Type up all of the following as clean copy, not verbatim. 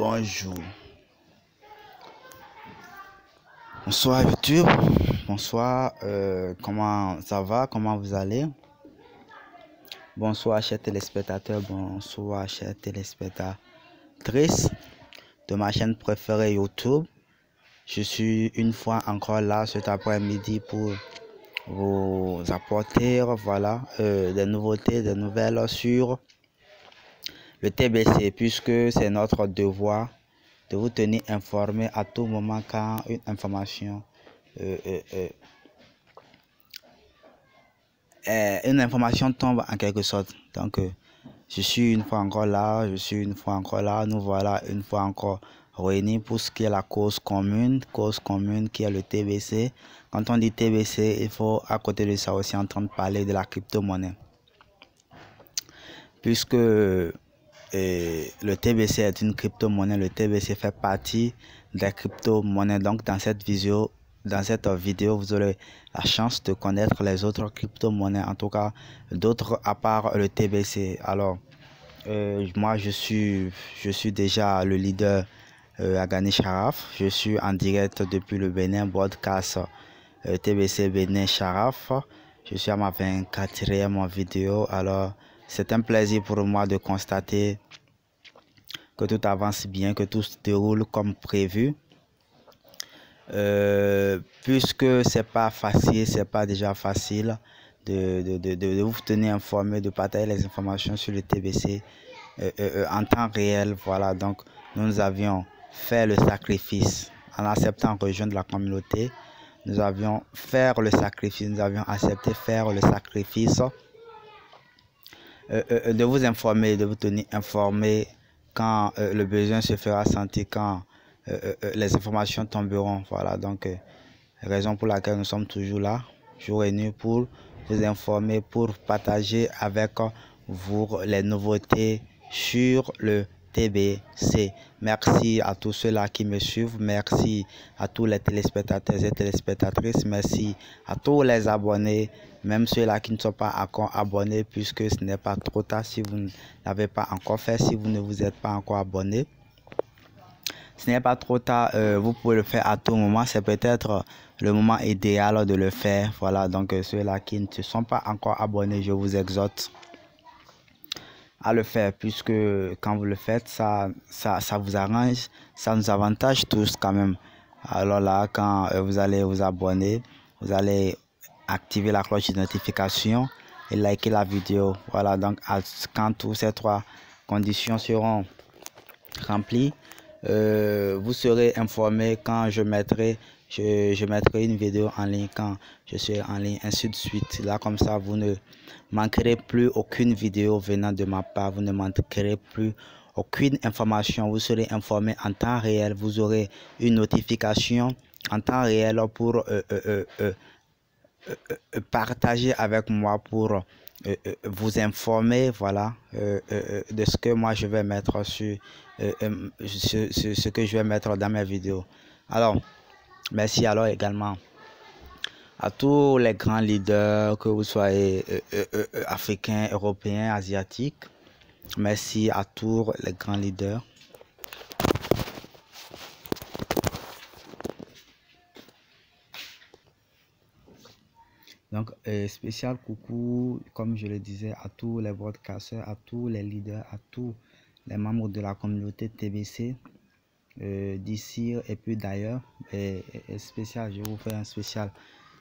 Bonjour. Bonsoir YouTube. Bonsoir. Comment ça va? Comment vous allez? Bonsoir chers téléspectateurs. Bonsoir chers téléspectatrices de ma chaîne préférée YouTube. Je suis une fois encore là cet après-midi pour vous apporter des nouveautés, des nouvelles sur le TBC, puisque c'est notre devoir de vous tenir informé à tout moment quand une information tombe en quelque sorte. Donc je suis une fois encore là, nous voilà une fois encore réunis pour ce qui est la cause commune qui est le TBC. Quand on dit TBC, il faut à côté de ça aussi entendre parler de la crypto-monnaie, puisque le TBC est une crypto-monnaie. Le TBC fait partie des crypto-monnaies. Donc dans cette vidéo, vous aurez la chance de connaître les autres crypto-monnaies, en tout cas d'autres à part le TBC. Alors moi je suis déjà le leader Agani Sharaf. Je suis en direct depuis le Bénin, broadcast TBC Bénin Sharaf. Je suis à ma 24e vidéo. Alors c'est un plaisir pour moi de constater que tout avance bien, que tout se déroule comme prévu. Puisque c'est pas déjà facile de vous tenir informé, de partager les informations sur le TBC en temps réel. Voilà, donc nous avions fait le sacrifice en acceptant de rejoindre la communauté. Nous avions accepté faire le sacrifice de vous informer, de vous tenir informé quand le besoin se fera sentir, quand les informations tomberont. Voilà, donc raison pour laquelle nous sommes toujours là, jour et nuit, pour vous informer, pour partager avec vous les nouveautés sur le TBC. Merci à tous ceux-là qui me suivent, merci à tous les téléspectateurs et téléspectatrices, merci à tous les abonnés, même ceux-là qui ne sont pas encore abonnés, puisque ce n'est pas trop tard si vous n'avez pas encore fait, si vous ne vous êtes pas encore abonné. Ce n'est pas trop tard, vous pouvez le faire à tout moment, c'est peut-être le moment idéal de le faire. Voilà, donc ceux-là qui ne se sont pas encore abonnés, je vous exhorte à le faire, puisque quand vous le faites, ça vous arrange, ça nous avantage tous quand même. Alors là, quand vous allez vous abonner, vous allez activer la cloche de notification et liker la vidéo. Voilà, donc quand toutes ces trois conditions seront remplies, vous serez informé quand je mettrai une vidéo en ligne, quand je serai en ligne, ainsi de suite. Là, comme ça, vous ne manquerez plus aucune vidéo venant de ma part, vous ne manquerez plus aucune information, vous serez informé en temps réel, vous aurez une notification en temps réel pour partager avec moi, pour vous informer, voilà, de ce que moi je vais mettre sur ce que je vais mettre dans mes vidéos. Alors merci alors également à tous les grands leaders, que vous soyez africains, européens, asiatiques. Merci à tous les grands leaders. Donc, spécial coucou, comme je le disais, à tous les broadcasters, à tous les leaders, à tous les membres de la communauté TBC d'ici et puis d'ailleurs. Spécial, je vous fais un spécial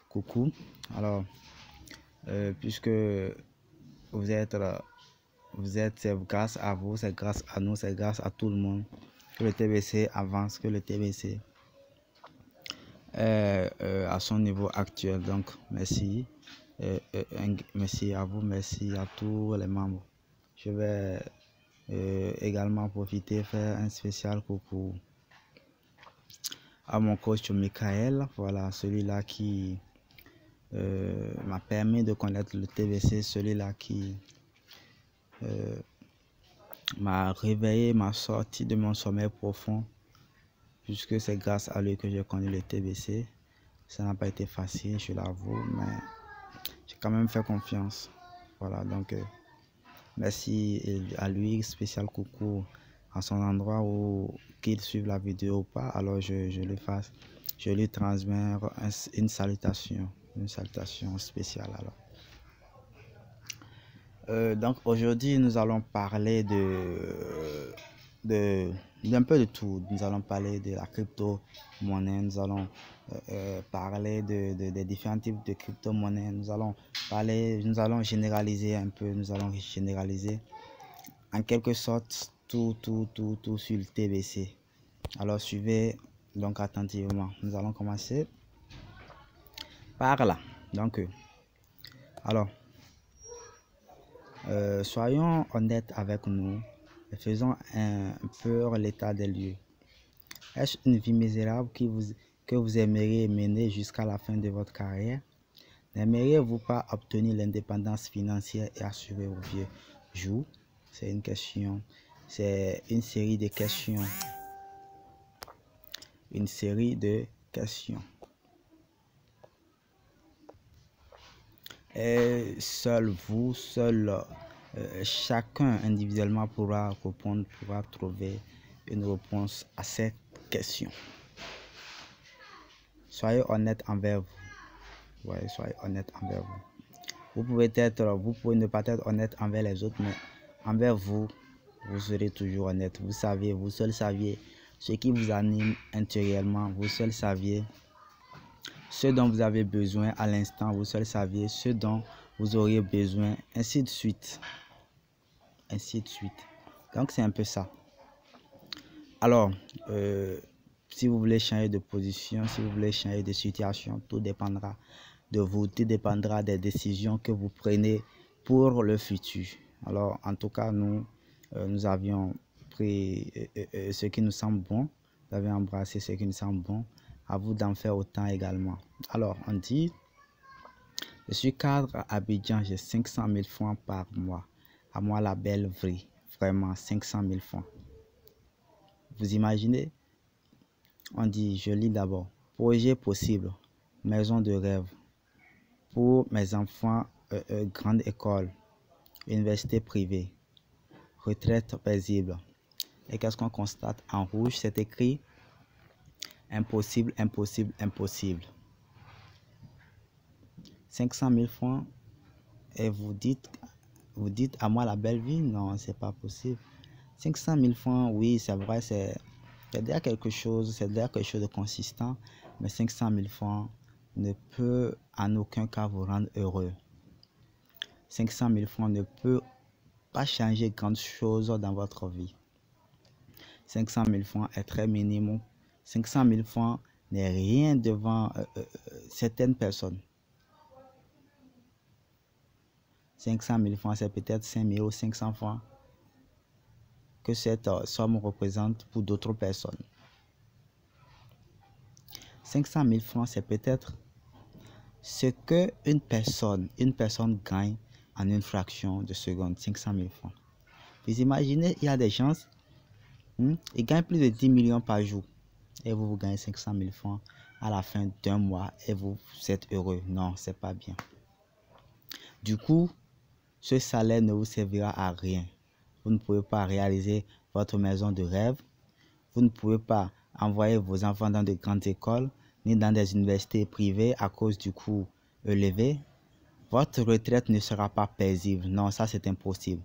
coucou. Alors, puisque c'est grâce à vous, c'est grâce à nous, c'est grâce à tout le monde que le TBC avance, que le TBC à son niveau actuel. Donc merci, merci à vous, merci à tous les membres. Je vais également profiter faire un spécial coucou à mon coach Michael, voilà, celui-là qui m'a permis de connaître le TBC, celui-là qui m'a réveillé, m'a sorti de mon sommeil profond, puisque c'est grâce à lui que j'ai connu le TBC. Ça n'a pas été facile, je l'avoue, mais j'ai quand même fait confiance. Voilà, donc merci à lui, spécial coucou à son endroit ou qu'il suive la vidéo ou pas, alors je lui transmets une salutation spéciale alors. Donc aujourd'hui nous allons parler d'un peu de tout. Nous allons parler de la crypto-monnaie, nous allons parler des différents types de crypto-monnaie, nous allons généraliser un peu, nous allons généraliser en quelque sorte tout sur le TBC. Alors suivez donc attentivement. Nous allons commencer par là. Donc alors soyons honnêtes avec nous et faisons un peu l'état des lieux. Est-ce une vie misérable que vous aimeriez mener jusqu'à la fin de votre carrière? N'aimeriez-vous pas obtenir l'indépendance financière et assurer vos vieux jours? C'est une question. C'est une série de questions. Une série de questions. Et seul vous, chacun individuellement pourra répondre, pourra trouver une réponse à cette question. Soyez honnête envers vous. Ouais, soyez honnête envers vous. Vous pouvez ne pas être honnête envers les autres, mais envers vous, vous serez toujours honnête. Vous saviez, vous seul saviez ce qui vous anime intérieurement. Vous seul saviez ce dont vous avez besoin à l'instant. Vous seul saviez ce dont vous auriez besoin, ainsi de suite. Ainsi de suite. Donc c'est un peu ça. Alors, si vous voulez changer de position, si vous voulez changer de situation, tout dépendra de vous, tout dépendra des décisions que vous prenez pour le futur. Alors, en tout cas, nous avions pris ce qui nous semble bon, nous avions embrassé ce qui nous semble bon, à vous d'en faire autant également. Alors, on dit, je suis cadre à Abidjan, j'ai 500 000 francs par mois. À moi la belle vie, vraiment 500 000 francs. Vous imaginez? On dit, je lis d'abord, projet possible, maison de rêve. Pour mes enfants, grande école, université privée, retraite paisible. Et qu'est-ce qu'on constate? En rouge, c'est écrit impossible, impossible, impossible. 500 000 francs et vous dites à moi la belle vie? Non, c'est pas possible. 500 000 francs, oui, c'est vrai, c'est déjà quelque chose, de consistant, mais 500 000 francs ne peut en aucun cas vous rendre heureux. 500 000 francs ne peut pas changer grand chose dans votre vie. 500 000 francs est très minimum. 500 000 francs n'est rien devant certaines personnes. 500 000 francs, c'est peut-être 5 500 francs que cette somme représente pour d'autres personnes. 500 000 francs, c'est peut-être ce que une personne gagne en une fraction de seconde. 500 000 francs. Vous imaginez, il y a des gens, ils gagnent plus de 10 millions par jour. Et vous gagnez 500 000 francs à la fin d'un mois et vous êtes heureux. Non, c'est pas bien. Du coup, ce salaire ne vous servira à rien. Vous ne pouvez pas réaliser votre maison de rêve. Vous ne pouvez pas envoyer vos enfants dans de grandes écoles ni dans des universités privées à cause du coût élevé. Votre retraite ne sera pas paisible. Non, ça c'est impossible.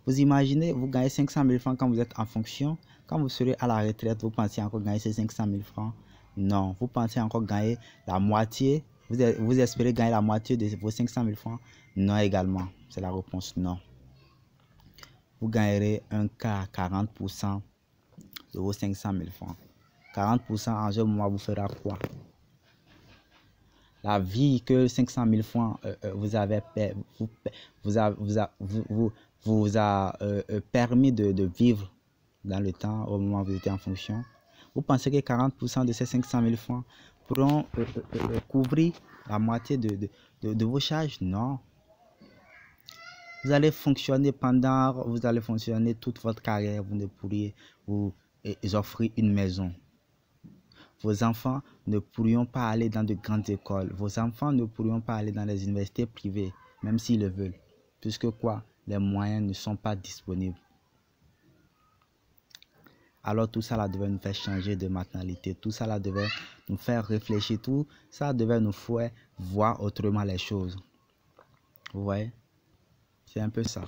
Vous imaginez, vous gagnez 500 000 francs quand vous êtes en fonction. Quand vous serez à la retraite, vous pensez encore gagner ces 500 000 francs? Non, vous pensez encore gagner la moitié. Vous espérez gagner la moitié de vos 500 000 francs? Non également. C'est la réponse non. Vous gagnerez un quart, 40% de vos 500 000 francs. 40% en un mois vous fera quoi? La vie que 500 000 francs vous a permis de vivre dans le temps au moment où vous étiez en fonction. Vous pensez que 40% de ces 500 000 francs pourront couvrir la moitié de vos charges? Non. Vous allez fonctionner toute votre carrière, vous ne pourriez vous offrir une maison. Vos enfants ne pourront pas aller dans de grandes écoles. Vos enfants ne pourront pas aller dans les universités privées, même s'ils le veulent. Puisque quoi? Les moyens ne sont pas disponibles. Alors tout ça là devait nous faire changer de mentalité, tout ça là devait nous faire réfléchir, tout ça devait nous faire voir autrement les choses. Vous voyez? C'est un peu ça.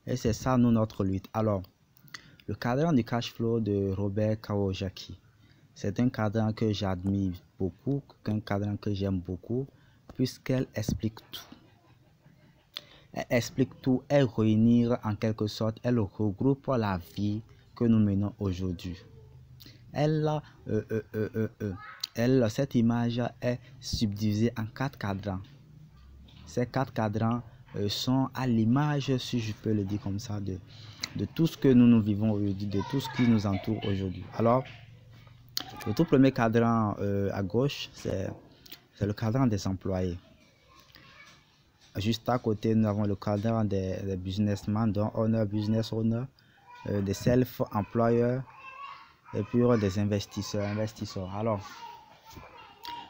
Et c'est ça, nous, notre lutte. Alors, le cadran du cash flow de Robert Kawasaki, c'est un cadran que j'admire beaucoup, un cadran que j'aime beaucoup, puisqu'elle explique tout. Elle explique tout, elle réunit en quelque sorte, elle regroupe la vie que nous menons aujourd'hui. Cette image est subdivisée en 4 cadrans. Ces 4 cadrans sont à l'image, si je peux le dire comme ça, de tout ce que nous vivons aujourd'hui, de tout ce qui nous entoure aujourd'hui. Alors, le tout premier cadran à gauche, c'est le cadran des employés. Juste à côté, nous avons le cadran des businessmen, dont business owner, des self-employeurs et puis des investisseurs. Alors,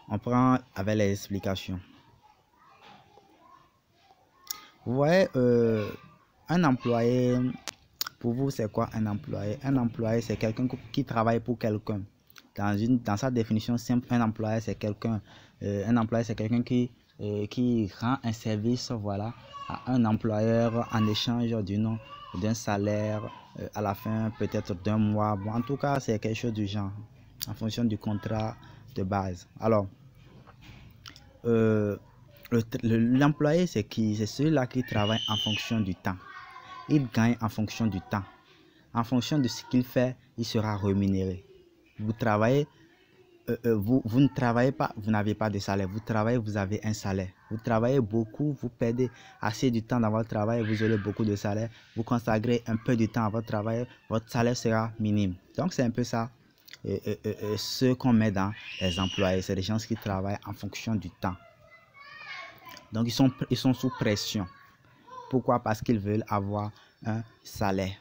on prend avec les explications. Vous voyez, un employé, pour vous, c'est quoi un employé? Un employé, c'est quelqu'un qui travaille pour quelqu'un. Dans sa définition simple, un employé, c'est quelqu'un qui rend un service, voilà, à un employeur en échange d'un salaire à la fin peut-être d'un mois. Bon, en tout cas, c'est quelque chose du genre, en fonction du contrat de base. Alors, l'employé, c'est qui? C'est celui-là qui travaille en fonction du temps. Il gagne en fonction du temps. En fonction de ce qu'il fait, il sera rémunéré. Vous travaillez, vous ne travaillez pas, vous n'avez pas de salaire. Vous travaillez, vous avez un salaire. Vous travaillez beaucoup, vous perdez assez de temps dans votre travail, vous aurez beaucoup de salaire. Vous consacrez un peu de temps à votre travail, votre salaire sera minime. Donc c'est un peu ça, ce qu'on met dans les employés. C'est des gens qui travaillent en fonction du temps. Donc ils sont sous pression. Pourquoi? Parce qu'ils veulent avoir un salaire.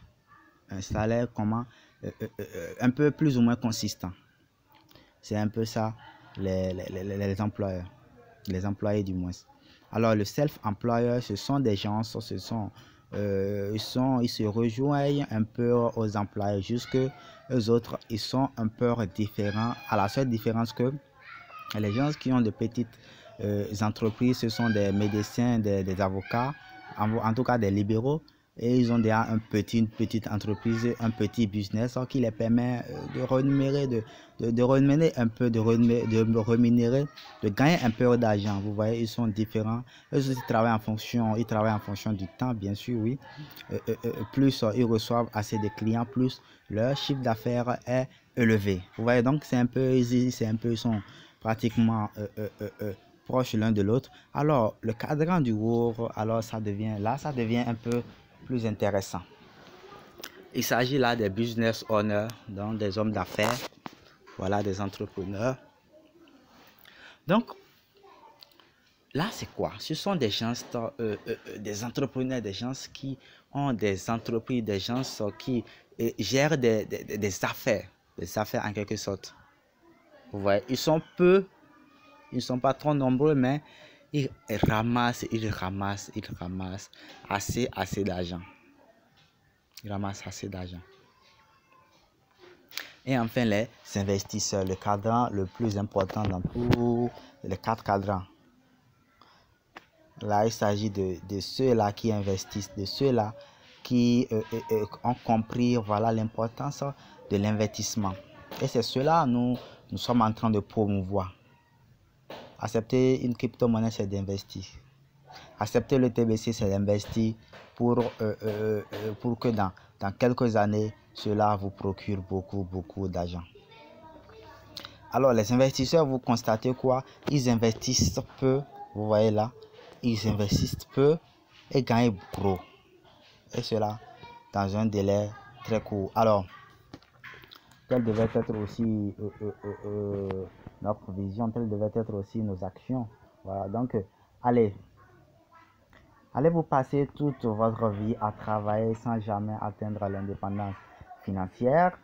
Un salaire un peu plus ou moins consistant. C'est un peu ça, les employeurs, les employés du moins. Alors, le self-employeur, ce sont des gens, ils se rejoignent un peu aux employés, jusque eux autres, ils sont un peu différents, à la seule différence que les gens qui ont de petites entreprises, ce sont des médecins, des avocats, en tout cas des libéraux. Et ils ont déjà une petite entreprise, un petit business qui les permet de rémunérer, de gagner un peu d'argent. Vous voyez, ils sont différents. Eux aussi travaillent en fonction du temps, bien sûr, oui. Plus ils reçoivent assez de clients, plus leur chiffre d'affaires est élevé. Vous voyez, donc c'est un peu easy, ils sont pratiquement proches l'un de l'autre. Alors, le cadran du jour, alors ça devient un peu plus intéressant. Il s'agit là des business owners, donc des hommes d'affaires, voilà, des entrepreneurs. Donc là, c'est quoi? Ce sont des gens, des entrepreneurs, des gens qui ont des entreprises, des gens qui gèrent des affaires en quelque sorte. Vous voyez, ils sont peu, ils ne sont pas trop nombreux, mais ils ramassent assez d'argent. Ils ramassent assez d'argent. Et enfin, les investisseurs, le cadran le plus important dans tous les 4 cadrans. Là, il s'agit de ceux-là qui investissent, de ceux-là qui ont compris, voilà, l'importance de l'investissement. Et c'est cela nous sommes en train de promouvoir. Accepter une crypto-monnaie, c'est d'investir. Accepter le TBC, c'est d'investir pour que dans quelques années, cela vous procure beaucoup d'argent. Alors, les investisseurs, vous constatez quoi? Ils investissent peu, vous voyez là, ils investissent peu et gagnent gros. Et cela dans un délai très court. Alors, quelle devait être aussi notre vision, quelle devait être aussi nos actions. Voilà, donc, allez vous passer toute votre vie à travailler sans jamais atteindre l'indépendance financière.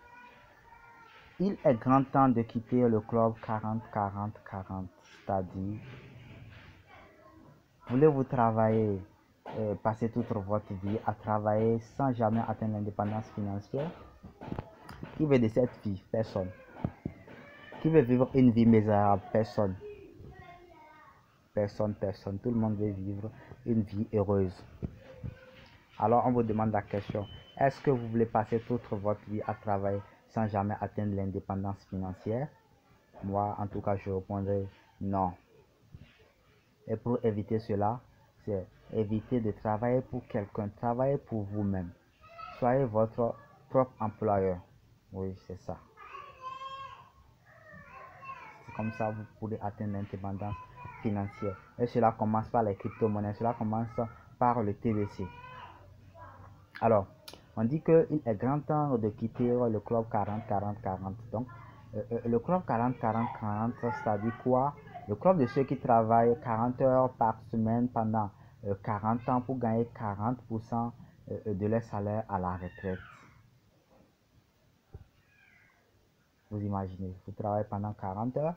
Il est grand temps de quitter le club 40-40-40, c'est-à-dire, voulez-vous travailler, passer toute votre vie à travailler sans jamais atteindre l'indépendance financière? Qui veut de cette vie? Personne. Qui veut vivre une vie misérable? Personne. Personne. Tout le monde veut vivre une vie heureuse. Alors on vous demande la question, est-ce que vous voulez passer toute votre vie à travailler sans jamais atteindre l'indépendance financière? Moi, en tout cas, je répondrai non. Et pour éviter cela, c'est éviter de travailler pour quelqu'un, travailler pour vous-même. Soyez votre propre employeur. Oui, c'est ça. C'est comme ça que vous pourrez atteindre l'indépendance financière. Et cela commence par les crypto-monnaies, cela commence par le TBC. Alors, on dit qu'il est grand temps de quitter le club 40-40-40. Donc, le club 40-40-40, ça dit quoi? Le club de ceux qui travaillent 40 heures par semaine pendant 40 ans pour gagner 40% de leur salaire à la retraite. Vous imaginez, vous travaillez pendant 40 heures,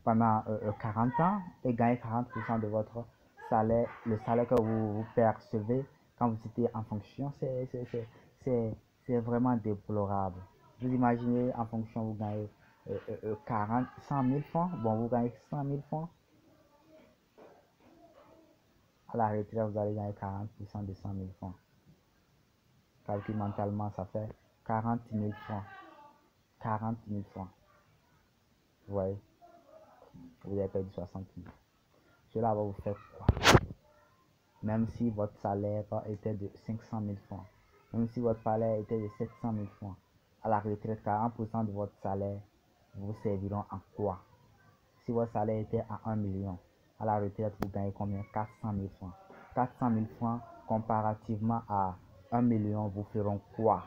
pendant 40 ans et gagnez 40% de votre salaire, le salaire que vous percevez quand vous étiez en fonction, c'est vraiment déplorable. Vous imaginez en fonction, vous gagnez 100 000 francs, bon, vous gagnez 100 000 francs. À la retraite, vous allez gagner 40% de 100 000 francs. Calcul mentalement, ça fait 40 000 francs. 40 000 francs. Vous voyez, vous avez perdu 60 000. Cela va vous faire quoi? Même si votre salaire était de 500 000 francs, même si votre salaire était de 700 000 francs, à la retraite, 40% de votre salaire vous serviront en quoi? Si votre salaire était à 1 million, à la retraite, vous gagnez combien? 400 000 francs. 400 000 francs comparativement à 1 million, vous feront quoi?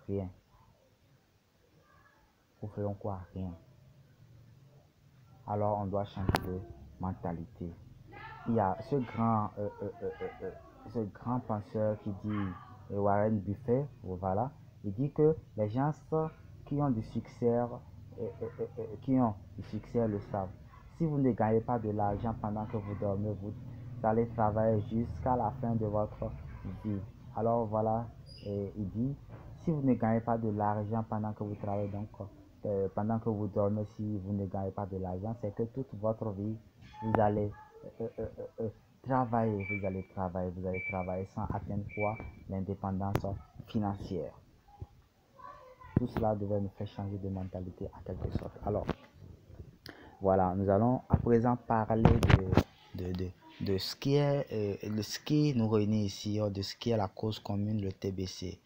Rien. Vous feront quoi? Rien. Alors, on doit changer de mentalité. Il y a ce grand penseur qui dit, Warren Buffett, voilà, il dit que les gens qui ont du succès, le savent. Si vous ne gagnez pas de l'argent pendant que vous dormez, vous allez travailler jusqu'à la fin de votre vie. Alors voilà, il dit, si vous ne gagnez pas de l'argent pendant que vous travaillez, donc pendant que vous dormez, si vous ne gagnez pas de l'argent, c'est que toute votre vie, vous allez travailler, vous allez travailler sans atteindre quoi? L'indépendance financière. Tout cela devrait nous faire changer de mentalité en quelque sorte. Alors, voilà, nous allons à présent parler de ce qui est ce qui nous réunit ici, de ce qui est la cause commune, le TBC.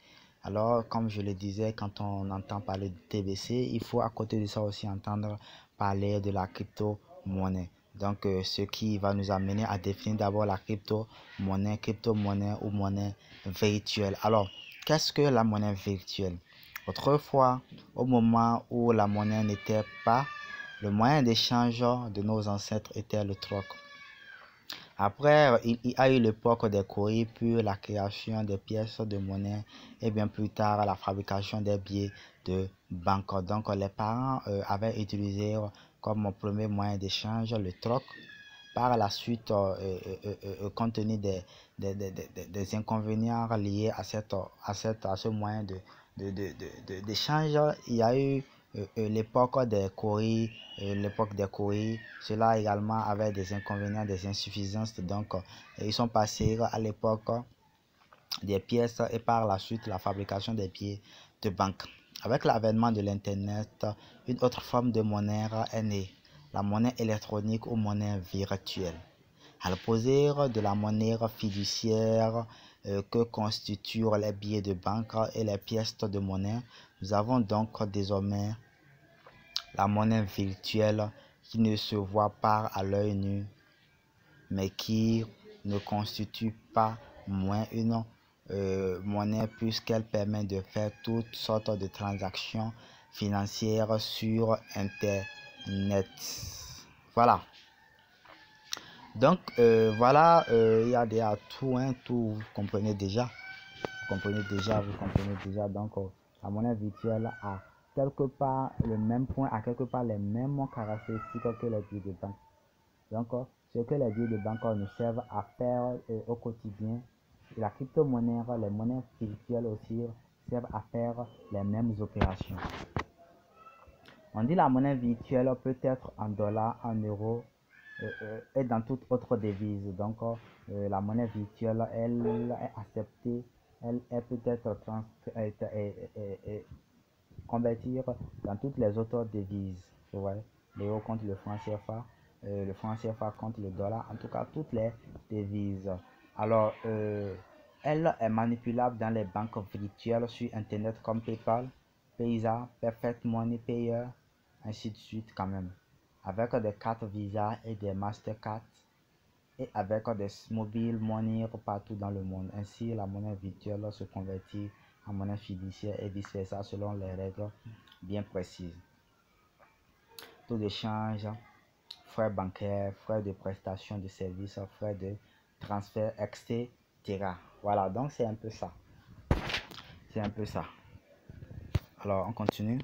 Alors, comme je le disais, quand on entend parler de TBC, il faut à côté de ça aussi entendre parler de la crypto-monnaie. Donc, ce qui va nous amener à définir d'abord la crypto-monnaie ou monnaie virtuelle. Alors, qu'est-ce que la monnaie virtuelle? Autrefois, au moment où la monnaie n'était pas, le moyen d'échange de nos ancêtres était le troc. Après, il y a eu l'époque des courriers, puis la création des pièces de monnaie et bien plus tard la fabrication des billets de banque. Donc, les parents avaient utilisé comme premier moyen d'échange le troc. Par la suite, compte tenu des inconvénients liés à ce moyen d'échange, il y a eu l'époque des courriers. Cela également avait des inconvénients, des insuffisances. Donc, ils sont passés à l'époque des pièces et par la suite la fabrication des billets de banque. Avec l'avènement de l'Internet, une autre forme de monnaie est née, la monnaie électronique ou monnaie virtuelle. À l'opposé de la monnaie fiduciaire que constituent les billets de banque et les pièces de monnaie, nous avons donc désormais la monnaie virtuelle qui ne se voit pas à l'œil nu, mais qui ne constitue pas moins une monnaie puisqu'elle permet de faire toutes sortes de transactions financières sur Internet. Voilà. Donc, voilà, il y a des atouts, tout, vous comprenez déjà. Vous comprenez déjà. Donc, la monnaie virtuelle a quelque part le même point, a quelque part les mêmes caractéristiques que les billets de banque. Donc, ce que les billets de banque nous servent à faire au quotidien, la crypto-monnaie, les monnaies virtuelles aussi servent à faire les mêmes opérations. On dit la monnaie virtuelle peut être en dollars, en euros et dans toute autre devise. Donc, la monnaie virtuelle, elle est acceptée, elle peut être convertir dans toutes les autres devises. Ouais. L'euro contre le franc CFA contre le dollar, en tout cas toutes les devises. Alors, elle est manipulable dans les banques virtuelles sur Internet comme PayPal, Payza, Perfect Money Payer, ainsi de suite quand même. Avec des cartes Visa et des Mastercard et avec des mobile money partout dans le monde. Ainsi, la monnaie virtuelle se convertit en monnaie fiduciaire et vice versa selon les règles bien précises. Taux d'échange, frais bancaires, frais de prestation de services, frais de transfert, etc. Voilà, donc c'est un peu ça. C'est un peu ça. Alors, on continue.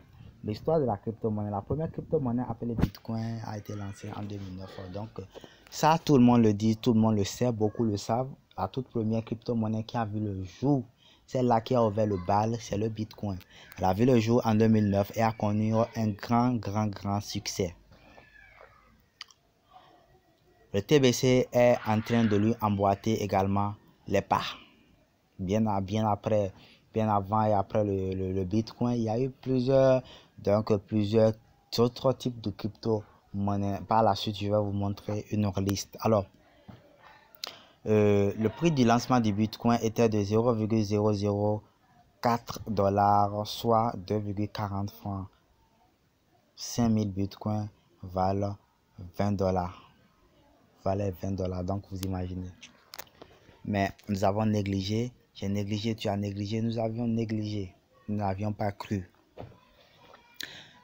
L'histoire de la crypto-monnaie. La première crypto-monnaie appelée Bitcoin a été lancée en 2009. Donc, ça, tout le monde le dit, tout le monde le sait, beaucoup le savent. La toute première crypto-monnaie qui a vu le jour, celle-là qui a ouvert le bal, c'est le Bitcoin. Elle a vu le jour en 2009 et a connu un grand succès. Le TBC est en train de lui emboîter également les pas. Bien avant et après le Bitcoin, il y a eu plusieurs autres types de crypto-monnaies. Par la suite, je vais vous montrer une liste. Alors, le prix du lancement du Bitcoin était de 0,004 $, soit 2,40 francs. 5000 Bitcoins valent 20 $. Valait 20 $, donc vous imaginez. Mais nous avons négligé. J'ai négligé, tu as négligé, nous avions négligé. Nous n'avions pas cru.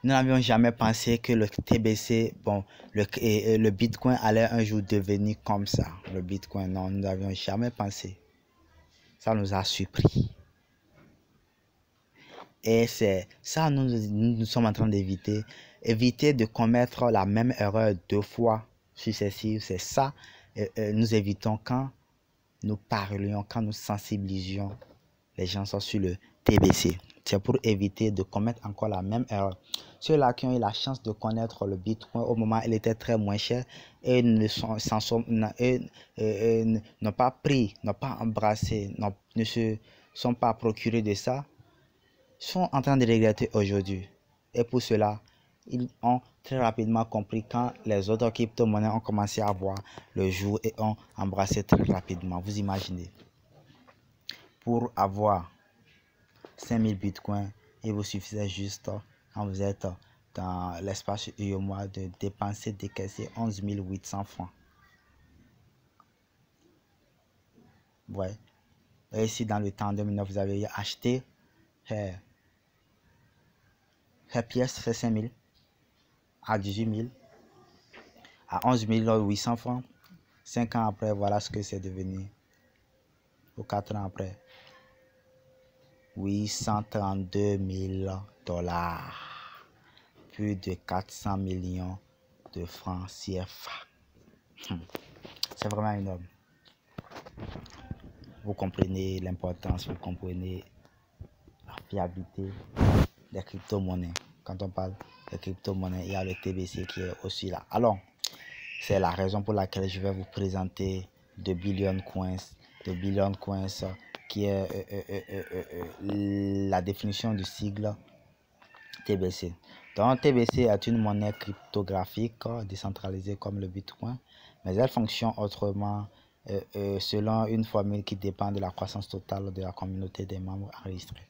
Nous n'avions jamais pensé que le TBC, le Bitcoin allait un jour devenir comme ça. Le Bitcoin, non, nous n'avions jamais pensé. Ça nous a surpris. Et c'est ça nous sommes en train d'éviter. Éviter de commettre la même erreur 2 fois successives. C'est ça. Nous évitons quand nous parlions, quand nous sensibilisions les gens sur le TBC. C'est pour éviter de commettre encore la même erreur. Ceux-là qui ont eu la chance de connaître le Bitcoin au moment où il était très moins cher et n'ont pas pris, n'ont pas embrassé, ne se sont pas procurés de ça, sont en train de regretter aujourd'hui. Et pour cela, ils ont très rapidement compris quand les autres crypto-monnaies ont commencé à voir le jour et ont embrassé très rapidement. Vous imaginez. Pour avoir 5000 bitcoins, il vous suffisait juste, quand vous êtes dans l'espace UEMOA, de dépenser, décaisser 11 800 francs. Ouais. Et ici, dans le temps 2009, vous avez acheté pièce fait 5000 à 18 000 à 11 800 francs. 5 ans après, voilà ce que c'est devenu. Ou 4 ans après, 832 000 $. Plus de 400 millions de francs CFA. C'est vraiment énorme. Vous comprenez l'importance, vous comprenez la fiabilité des crypto-monnaies. Quand on parle de crypto-monnaies, il y a le TBC qui est aussi là. Alors, c'est la raison pour laquelle je vais vous présenter The Billion Coins. The Billion Coins, qui est la définition du sigle TBC. Donc, TBC est une monnaie cryptographique décentralisée comme le Bitcoin, mais elle fonctionne autrement selon une formule qui dépend de la croissance totale de la communauté des membres enregistrés.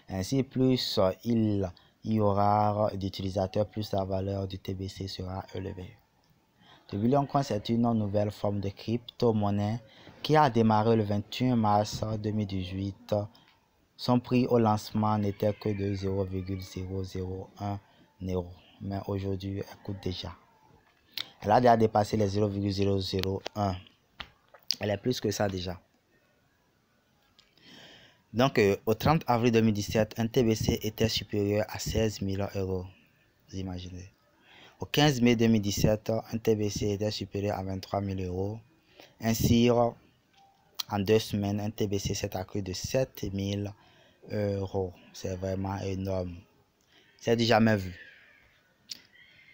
Ainsi, plus il y aura d'utilisateurs, plus la valeur du TBC sera élevée. The Billion Coins est une nouvelle forme de crypto-monnaie qui a démarré le 21 mars 2018. Son prix au lancement n'était que de 0,001 €, mais aujourd'hui, elle coûte déjà. Elle a déjà dépassé les 0,001. Elle est plus que ça déjà. Donc, au 30 avril 2017, un TBC était supérieur à 16 000 €. Vous imaginez. Au 15 mai 2017, un TBC était supérieur à 23 000 €. Ainsi, en 2 semaines, un TBC s'est accru de 7 000 euros. C'est vraiment énorme. C'est du jamais vu.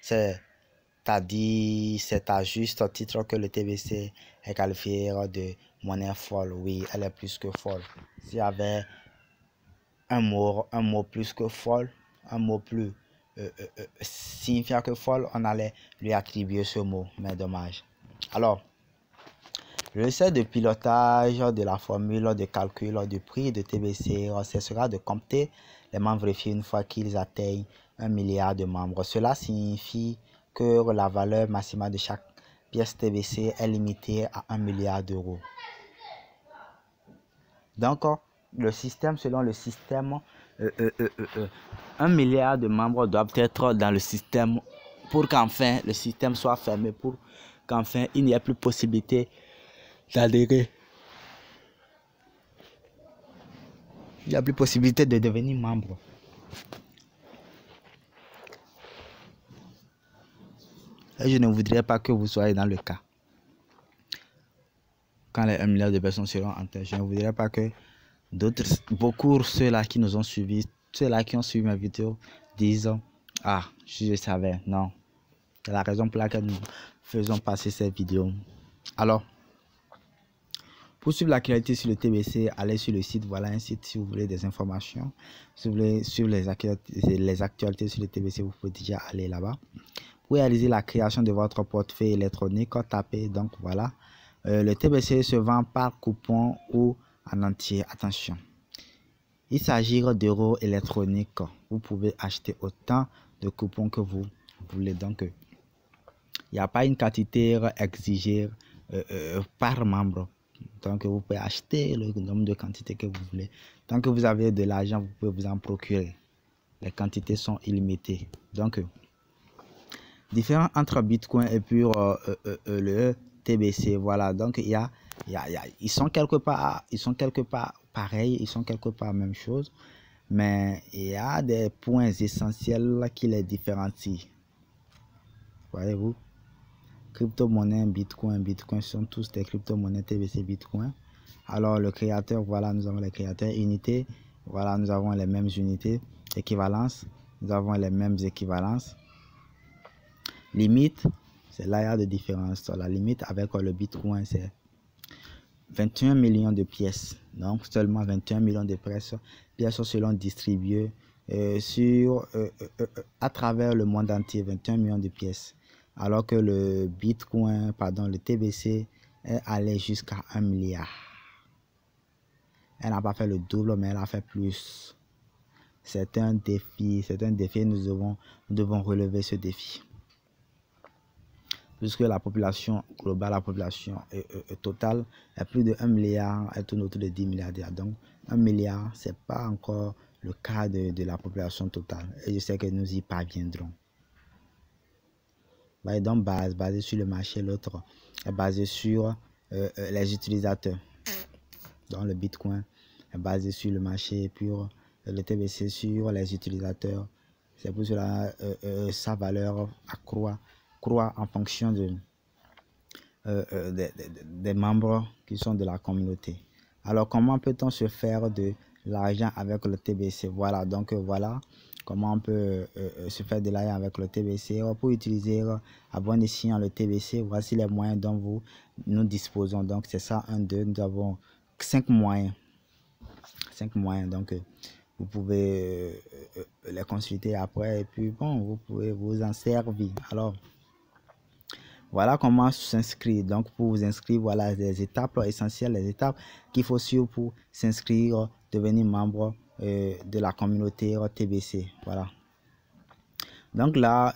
C'est à juste titre que le TBC est qualifié de monnaie folle. Oui, elle est plus que folle. S'il y avait un mot plus que folle, un mot plus signifiant que folle, on allait lui attribuer ce mot, mais dommage. Alors, le set de pilotage de la formule de calcul du prix de TBC cessera de compter les membres vérifiés une fois qu'ils atteignent 1 milliard de membres. Cela signifie que la valeur maximale de chaque pièce TBC est limitée à 1 milliard d'euros. Donc, le système, selon le système, 1 milliard de membres doivent être dans le système pour qu'enfin le système soit fermé, pour qu'enfin il n'y ait plus possibilité d'adhérer. Il n'y a plus possibilité de devenir membre. Et je ne voudrais pas que vous soyez dans le cas. Quand les 1 milliard de personnes seront en tête, je ne voudrais pas que beaucoup ceux-là qui nous ont suivis, ceux-là qui ont suivi ma vidéo, disent « Ah, je savais. » Non. C'est la raison pour laquelle nous faisons passer cette vidéo. Alors, pour suivre l'actualité sur le TBC, allez sur le site. Voilà un site si vous voulez des informations. Si vous voulez suivre les actualités sur le TBC, vous pouvez déjà aller là-bas. Pour réaliser la création de votre portefeuille électronique, tapez donc voilà. Le TBC se vend par coupon ou en entier. Attention. Il s'agit d'euros électroniques. Vous pouvez acheter autant de coupons que vous voulez. Donc, il n'y a pas une quantité exigée par membre. Donc, vous pouvez acheter le nombre de quantités que vous voulez. Tant que vous avez de l'argent, vous pouvez vous en procurer. Les quantités sont illimitées. Donc, différent entre Bitcoin et puis le TBC. Voilà. Donc, ils sont quelque part pareils, ils sont quelque part même chose. Mais il y a des points essentiels qui les différencient. Voyez-vous? Crypto-monnaie, Bitcoin sont tous des crypto-monnaies TBC Bitcoin. Alors le créateur, voilà, nous avons les créateurs. Unité, voilà, nous avons les mêmes unités. Équivalence, nous avons les mêmes équivalences. Limite, c'est là il y a de différence. La limite avec le Bitcoin, c'est 21 millions de pièces. Donc seulement 21 millions de pièces seront distribuées à travers le monde entier, 21 millions de pièces. Alors que le Bitcoin, pardon, le TBC est allé jusqu'à 1 milliard. Elle n'a pas fait le double, mais elle a fait plus. C'est un défi, nous devons relever ce défi. Puisque la population globale, la population totale est plus de 1 milliard, elle tourne autour de 10 milliardaires. Donc 1 milliard, ce n'est pas encore le cas de la population totale. Et je sais que nous y parviendrons. Donc basé sur le marché, l'autre est basé sur les utilisateurs. Donc le Bitcoin est basé sur le marché pur, le TBC sur les utilisateurs. C'est pour cela sa valeur accroît en fonction des membres qui sont de la communauté. Alors comment peut-on se faire de l'argent avec le TBC? Voilà, donc voilà comment on peut se faire de l'argent avec le TBC. Pour utiliser à bon escient le TBC, voici les moyens dont nous disposons. Donc c'est ça, nous avons 5 moyens. 5 moyens, donc vous pouvez les consulter après et puis bon, vous pouvez vous en servir. Alors voilà comment s'inscrire. Donc pour vous inscrire, voilà les étapes essentielles, les étapes qu'il faut suivre pour s'inscrire, devenir membre de la communauté TBC. Voilà. Donc là,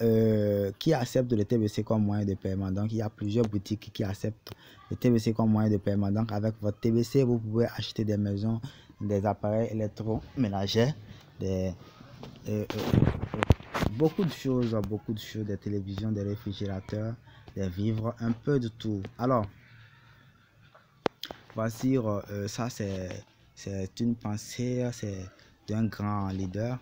qui accepte le TBC comme moyen de paiement? Donc il y a plusieurs boutiques qui acceptent le TBC comme moyen de paiement. Donc avec votre TBC, vous pouvez acheter des maisons, des appareils électroménagers, beaucoup de choses, des télévisions, des réfrigérateurs, des vivres, un peu de tout. Alors, voici, ça c'est une pensée, c'est d'un grand leader,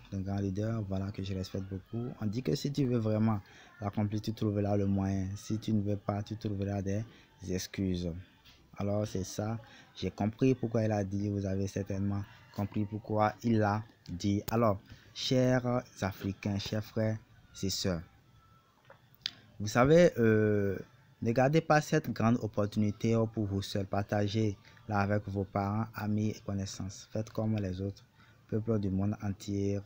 voilà, que je respecte beaucoup. On dit que si tu veux vraiment l'accomplir, tu trouveras le moyen. Si tu ne veux pas, tu trouveras des excuses. Alors c'est ça, j'ai compris pourquoi il a dit, vous avez certainement compris pourquoi il a dit. Alors, chers Africains, chers frères et sœurs, vous savez, ne gardez pas cette grande opportunité pour vous seul. Partagez-la avec vos parents, amis et connaissances. Faites comme les autres peuples du monde entier.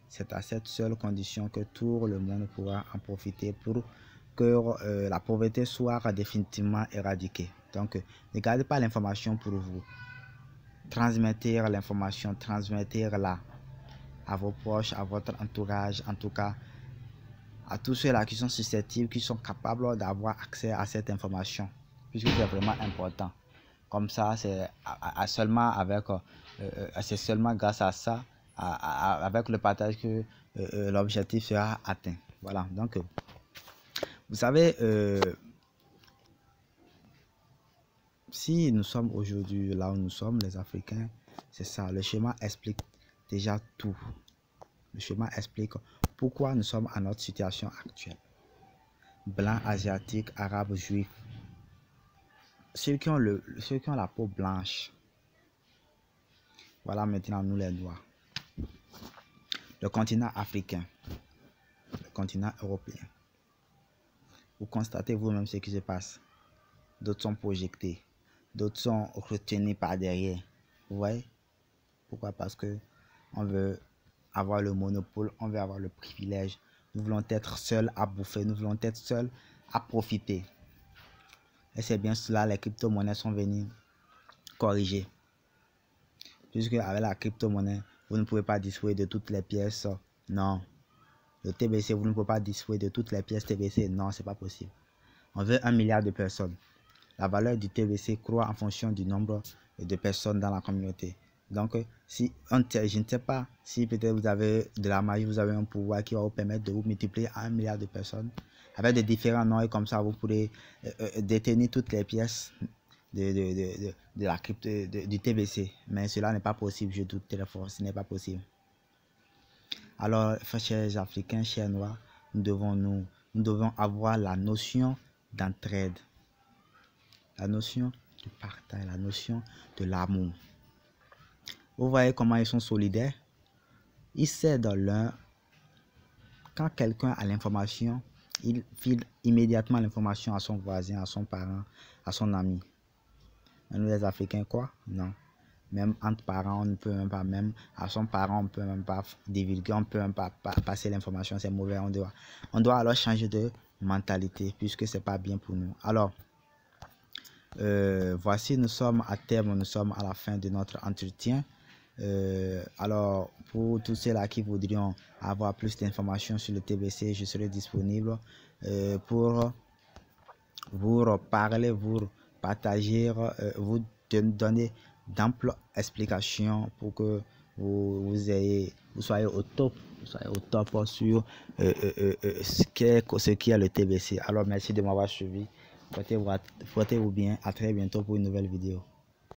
C'est à cette seule condition que tout le monde pourra en profiter pour que la pauvreté soit définitivement éradiquée. Donc, ne gardez pas l'information pour vous. Transmettez l'information, transmettez-la à vos proches, à votre entourage, en tout cas, à tous ceux-là qui sont susceptibles, qui sont capables d'avoir accès à cette information, puisque c'est vraiment important. Comme ça, c'est seulement c'est seulement grâce à ça, avec le partage que l'objectif sera atteint. Voilà, donc, vous savez, si nous sommes aujourd'hui là où nous sommes, les Africains, c'est ça, le schéma explique déjà tout. Le schéma explique pourquoi nous sommes à notre situation actuelle. Blancs, asiatiques, arabes, juifs. Ceux qui ont la peau blanche. Voilà maintenant nous les noirs. Le continent africain. Le continent européen. Vous constatez vous-même ce qui se passe. D'autres sont projetés. D'autres sont retenus par derrière. Vous voyez? Pourquoi? Parce que on veut avoir le monopole, on veut avoir le privilège. Nous voulons être seuls à bouffer, nous voulons être seuls à profiter. Et c'est bien cela, les crypto-monnaies sont venues corriger. Puisque avec la crypto-monnaie, vous ne pouvez pas disposer de toutes les pièces. Non. Le TBC, vous ne pouvez pas disposer de toutes les pièces TBC. Non, c'est pas possible. On veut 1 milliard de personnes. La valeur du TBC croît en fonction du nombre de personnes dans la communauté. Donc, si je ne sais pas si peut-être vous avez de la magie, vous avez un pouvoir qui va vous permettre de vous multiplier à 1 milliard de personnes avec de différents noms, et comme ça vous pourrez détenir toutes les pièces de la crypto du TBC. Mais cela n'est pas possible, je doute très fort, ce n'est pas possible. Alors, chers Africains, chers Noirs, nous devons avoir la notion d'entraide, la notion de partage, la notion de l'amour. Vous voyez comment ils sont solidaires. Ils cèdent l'un. Quand quelqu'un a l'information, il file immédiatement l'information à son voisin, à son parent, à son ami. Mais nous les Africains, quoi? Non. Même entre parents, on ne peut même pas, même à son parent, on ne peut même pas divulguer, on ne peut même pas passer l'information, c'est mauvais. On doit alors changer de mentalité, puisque c'est pas bien pour nous. Alors, voici, nous sommes à terme, nous sommes à la fin de notre entretien. Alors, pour tous ceux-là qui voudrions avoir plus d'informations sur le TBC, je serai disponible pour vous parler, vous partager, vous donner d'amples explications pour que vous soyez au top, sur ce qu'est le TBC. Alors, merci de m'avoir suivi. Portez-vous bien. À très bientôt pour une nouvelle vidéo.